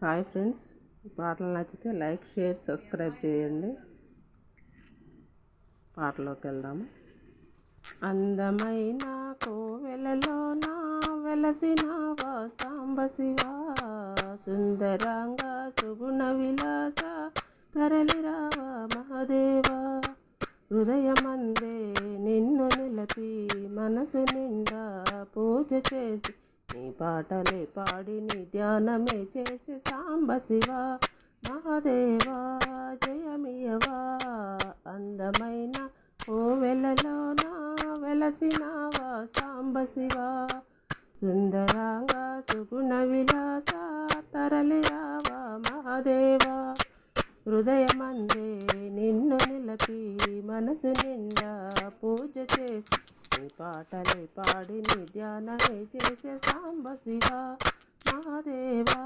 Hi friends, పాటలు నచ్చితే like, share, subscribe చేయండి. పాటలోకి వెళ్దాము. అందమైన కోవెలలో నా వెలసినావా సాంబశివా, సుందరాంగ సుగుణ విలాస తరలిరావా మహదేవా. హృదయమందే నిన్ను నిలపి మనసు నిండా పూజ చేసి నీ పాటలే పాడి నీ ధ్యానమే చేసి సాంబశివా మహాదేవా జయమియవా. అందమైన కోవెలలో నా వెలసినావా సాంబశివా, సుందరాంగ సుగుణ విలాస తరలిరావా మహాదేవా. హృదయమందే నిన్ను నిలపి మనసు నిండా పూజ చేసి నీ పాటలే పాడి నీ ధ్యానమే చేసే సాంబశివా మహాదేవా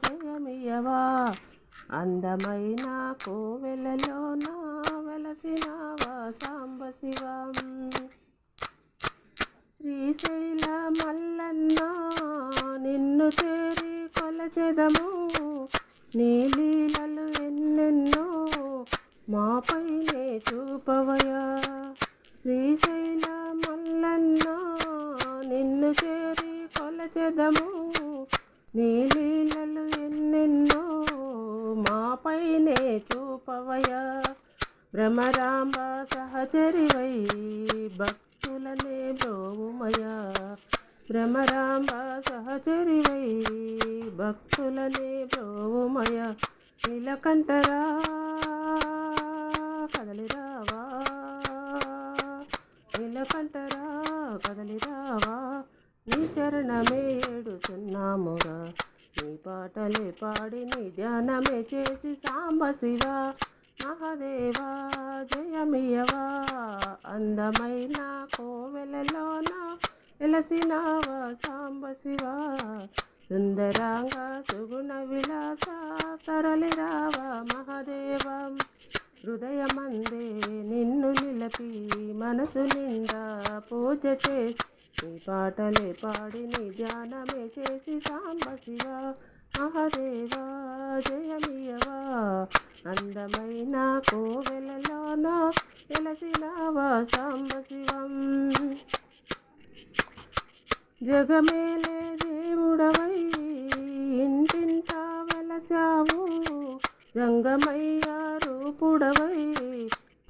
జయమియవా. అందమైన కోవెలలో నా వెలసినావా సాంబశివా. శ్రీశైల మల్లన్న నిన్ను చేరి కొలచెదము, నీ లీలలు ఎన్నెన్నో మాపైనే చూపవయా. శ్రీశైల మల్లన్న నిన్ను చేరి కొలచెదము, నీ లీలలు ఎన్నెన్నో మాపైనే చూపవయా. భ్రమరాంబ సహచరివై భక్తులనే బ్రోవుమయా. భ్రమరాంబ సహచరివై భక్తులనే బ్రోవుమయా. నీలకంఠరా కదలిరావా, నీలకంఠరా కదలిరావా. నీ చరణమే ఏడుచున్నామురా, నీ పాటలే పాడి నీ ధ్యానమే చేసి సాంబశివా మహాదేవా జయమియవా. అందమైన కోవెలలోన వెలసినావా సాంబశివా, సుందరాంగ సుగుణ విలాస తరలిరావా మహాదేవా. హృదయమందే నిన్ను నిలపి మనసు నిండా పూజ చేసి నీ పాటలే పాడి నీ ధ్యానమే చేసి సాంబశివా మహాదేవా జయమియవా. అందమైన కోవెలలోన వెలసినావా సాంబశివం. జగమేలే దేవుడవై ఇంటింటా వెలసావు, జంగమయ్య రూపుడవై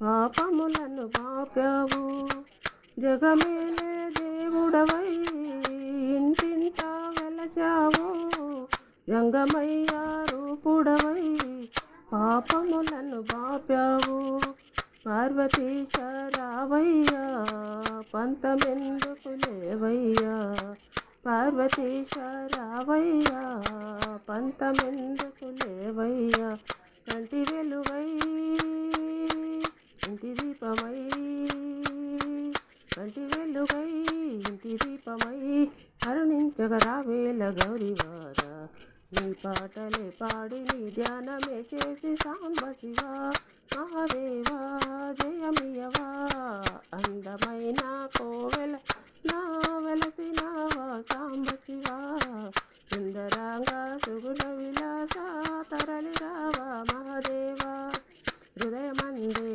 పాపములను పాపావు. జగమేలే దేవుడవై ఇంటింటా వెలసావు, జంగమయ్య రూపుడవై పాపములను పాపావు. పార్వతీశ రావయ్యా పంతమెందుకు లేవయ్యా. పార్వతీశ రావయ్యా పంతమెందుకు లేవయ్యా. కంటి వెలుగై ఇంటి దీపమై, కంటి వెలుగై ఇంటి దీపమై కరుణించగరావేల గౌరివార. నీ పాటలే పాడి నీ ధ్యానమే చేసి సాంబశివా మహాదేవా జయమియవా. అందమైన కోవెల నా వెలసినావా సాంబశివా, సుందరాంగ సుగుణ విలాస తరలిరావా మహాదేవా. హృదయమందే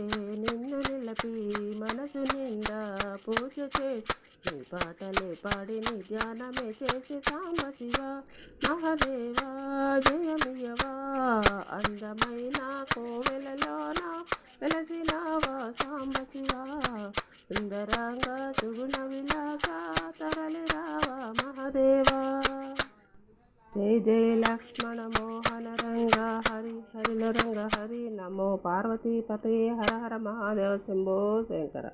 నిన్ను నిలపి మనసు నిండా పూజ చేసి నీ పాటలే పాడి నీ ధ్యానమే చేసి సాంబశివా మహాదేవా జయమియవా. అందమైన కోవెలలోన వెలసినావా సాంబశివా, సుందరాంగ సుగుణ విలాస తరలిరావా మహాదేవా. జయ జయ లక్ష్మణ మోహన రంగ హరి హరిల రంగ హరి. నమో పార్వతీపతే హర హర మహాదేవ శంభో శంకర.